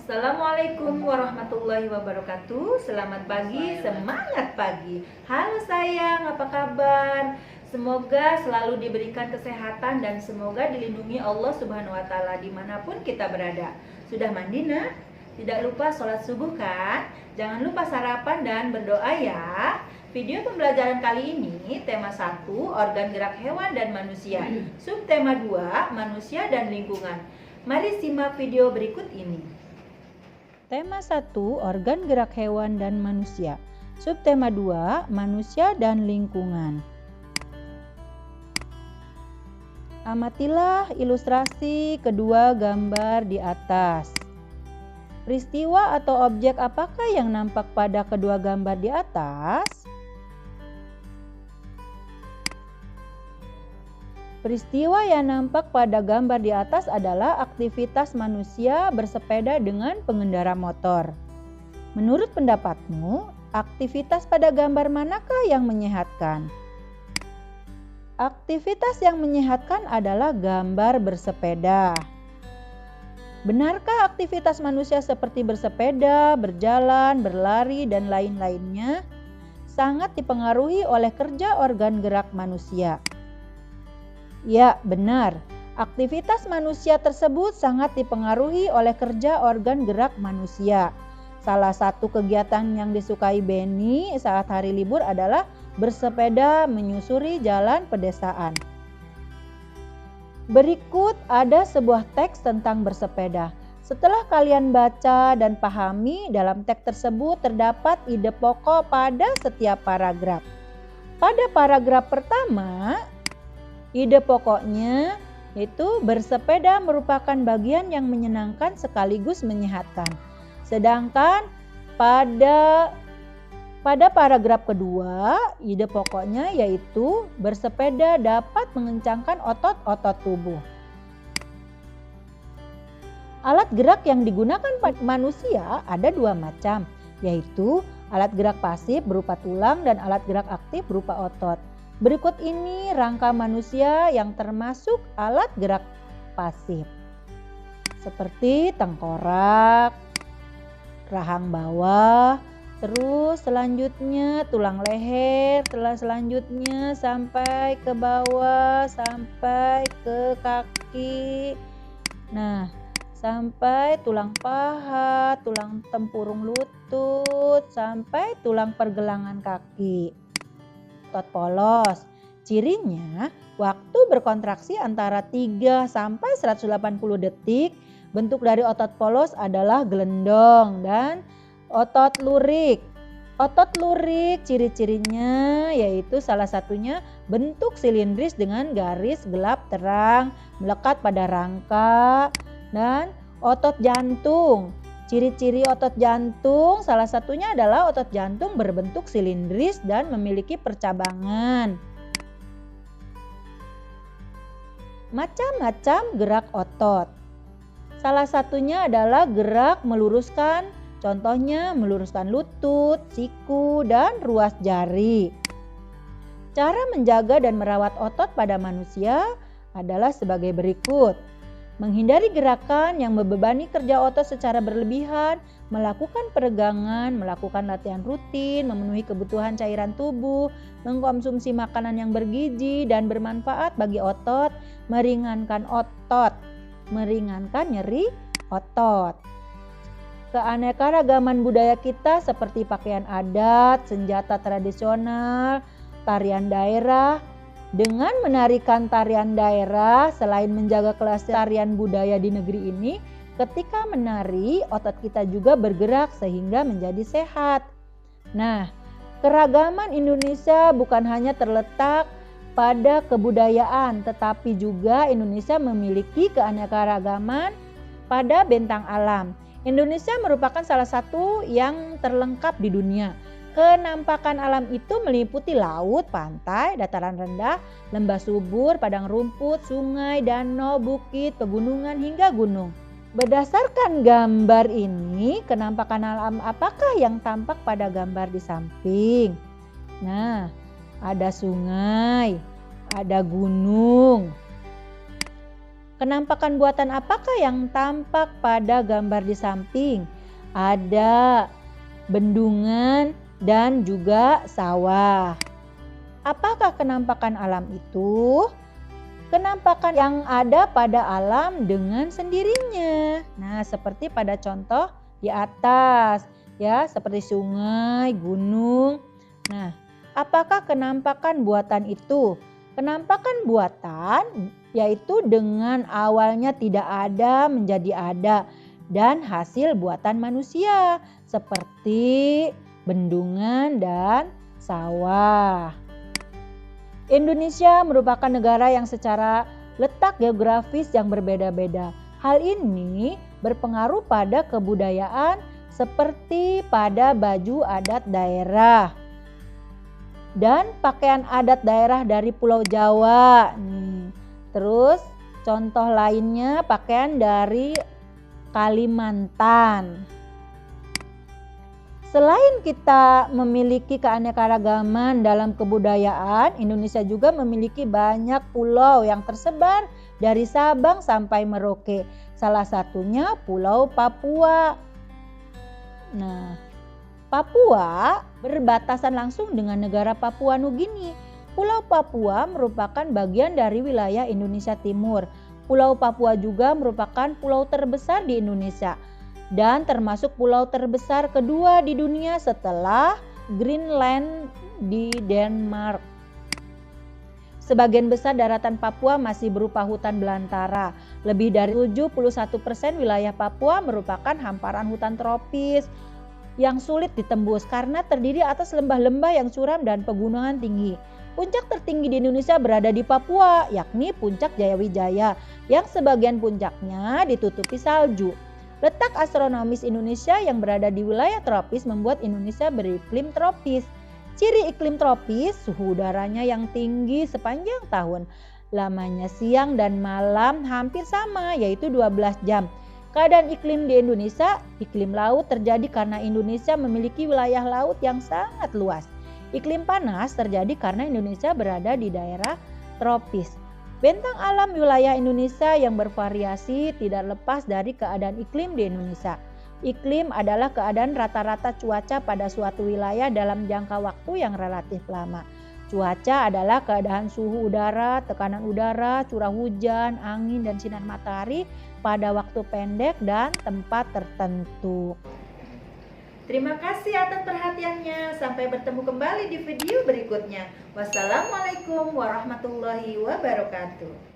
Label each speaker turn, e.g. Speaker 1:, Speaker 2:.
Speaker 1: Assalamualaikum warahmatullahi wabarakatuh. Selamat pagi, semangat pagi. Halo sayang, apa kabar? Semoga selalu diberikan kesehatan dan semoga dilindungi Allah Subhanahu wa Ta'ala dimanapun kita berada. Sudah mandi, nak? Tidak lupa sholat subuh kan? Jangan lupa sarapan dan berdoa ya. Video pembelajaran kali ini tema 1, organ gerak hewan dan manusia. Subtema 2, manusia dan lingkungan. Mari simak video berikut ini. Tema 1, organ gerak hewan dan manusia. Subtema 2, manusia dan lingkungan. Amatilah ilustrasi kedua gambar di atas. Peristiwa atau objek apakah yang nampak pada kedua gambar di atas? Peristiwa yang nampak pada gambar di atas adalah aktivitas manusia bersepeda dengan pengendara motor. Menurut pendapatmu, aktivitas pada gambar manakah yang menyehatkan? Aktivitas yang menyehatkan adalah gambar bersepeda. Benarkah aktivitas manusia seperti bersepeda, berjalan, berlari, dan lain-lainnya sangat dipengaruhi oleh kerja organ gerak manusia? Ya, benar. Aktivitas manusia tersebut sangat dipengaruhi oleh kerja organ gerak manusia. Salah satu kegiatan yang disukai Benny saat hari libur adalah bersepeda menyusuri jalan pedesaan. Berikut ada sebuah teks tentang bersepeda. Setelah kalian baca dan pahami, dalam teks tersebut terdapat ide pokok pada setiap paragraf. Pada paragraf pertama, ide pokoknya yaitu bersepeda merupakan bagian yang menyenangkan sekaligus menyehatkan. Sedangkan pada paragraf kedua, ide pokoknya yaitu bersepeda dapat mengencangkan otot-otot tubuh. Alat gerak yang digunakan manusia ada dua macam, yaitu alat gerak pasif berupa tulang dan alat gerak aktif berupa otot. Berikut ini rangka manusia yang termasuk alat gerak pasif. Seperti tengkorak, rahang bawah, terus selanjutnya tulang leher, selanjutnya sampai ke bawah, sampai ke kaki. Nah, sampai tulang paha, tulang tempurung lutut, sampai tulang pergelangan kaki. Otot polos. Cirinya, waktu berkontraksi antara 3 sampai 180 detik. Bentuk dari otot polos adalah gelendong dan otot lurik. Otot lurik ciri-cirinya yaitu salah satunya bentuk silindris dengan garis gelap terang melekat pada rangka, dan otot jantung. Ciri-ciri otot jantung salah satunya adalah otot jantung berbentuk silindris dan memiliki percabangan. Macam-macam gerak otot. Salah satunya adalah gerak meluruskan, contohnya meluruskan lutut, siku, dan ruas jari. Cara menjaga dan merawat otot pada manusia adalah sebagai berikut. Menghindari gerakan yang membebani kerja otot secara berlebihan, melakukan peregangan, melakukan latihan rutin, memenuhi kebutuhan cairan tubuh, mengkonsumsi makanan yang bergizi dan bermanfaat bagi otot, meringankan nyeri otot. Keanekaragaman budaya kita seperti pakaian adat, senjata tradisional, tarian daerah. Dengan menarikan tarian daerah, selain menjaga kelestarian budaya di negeri ini, ketika menari, otot kita juga bergerak sehingga menjadi sehat. Nah, keragaman Indonesia bukan hanya terletak pada kebudayaan, tetapi juga Indonesia memiliki keanekaragaman pada bentang alam. Indonesia merupakan salah satu yang terlengkap di dunia. Kenampakan alam itu meliputi laut, pantai, dataran rendah, lembah subur, padang rumput, sungai, danau, bukit, pegunungan hingga gunung. Berdasarkan gambar ini, kenampakan alam apakah yang tampak pada gambar di samping? Nah, ada sungai, ada gunung, Kenampakan buatan apakah yang tampak pada gambar di samping? Ada bendungan dan juga sawah. Apakah kenampakan alam itu? Kenampakan yang ada pada alam dengan sendirinya. Nah, seperti pada contoh di atas, ya, seperti sungai, gunung. Nah, apakah kenampakan buatan itu? Kenampakan buatan yaitu dengan awalnya tidak ada menjadi ada dan hasil buatan manusia seperti bendungan dan sawah. Indonesia merupakan negara yang secara letak geografis yang berbeda-beda. Hal ini berpengaruh pada kebudayaan seperti pada baju adat daerah dan pakaian adat daerah dari Pulau Jawa. Terus contoh lainnya pakaian dari Kalimantan. Selain kita memiliki keanekaragaman dalam kebudayaan, Indonesia juga memiliki banyak pulau yang tersebar dari Sabang sampai Merauke. Salah satunya Pulau Papua. Nah, Papua berbatasan langsung dengan negara Papua Nugini. Pulau Papua merupakan bagian dari wilayah Indonesia Timur. Pulau Papua juga merupakan pulau terbesar di Indonesia dan termasuk pulau terbesar kedua di dunia setelah Greenland di Denmark. Sebagian besar daratan Papua masih berupa hutan belantara. Lebih dari 71% wilayah Papua merupakan hamparan hutan tropis yang sulit ditembus karena terdiri atas lembah-lembah yang curam dan pegunungan tinggi. Puncak tertinggi di Indonesia berada di Papua, yakni Puncak Jayawijaya, yang sebagian puncaknya ditutupi salju. Letak astronomis Indonesia yang berada di wilayah tropis membuat Indonesia beriklim tropis. Ciri iklim tropis, suhu udaranya yang tinggi sepanjang tahun. Lamanya siang dan malam hampir sama, yaitu 12 jam. Keadaan iklim di Indonesia, iklim laut terjadi karena Indonesia memiliki wilayah laut yang sangat luas. Iklim panas terjadi karena Indonesia berada di daerah tropis. Bentang alam wilayah Indonesia yang bervariasi tidak lepas dari keadaan iklim di Indonesia. Iklim adalah keadaan rata-rata cuaca pada suatu wilayah dalam jangka waktu yang relatif lama. Cuaca adalah keadaan suhu udara, tekanan udara, curah hujan, angin, dan sinar matahari pada waktu pendek dan tempat tertentu. Terima kasih atas perhatiannya. Sampai bertemu kembali di video berikutnya. Wassalamualaikum warahmatullahi wabarakatuh.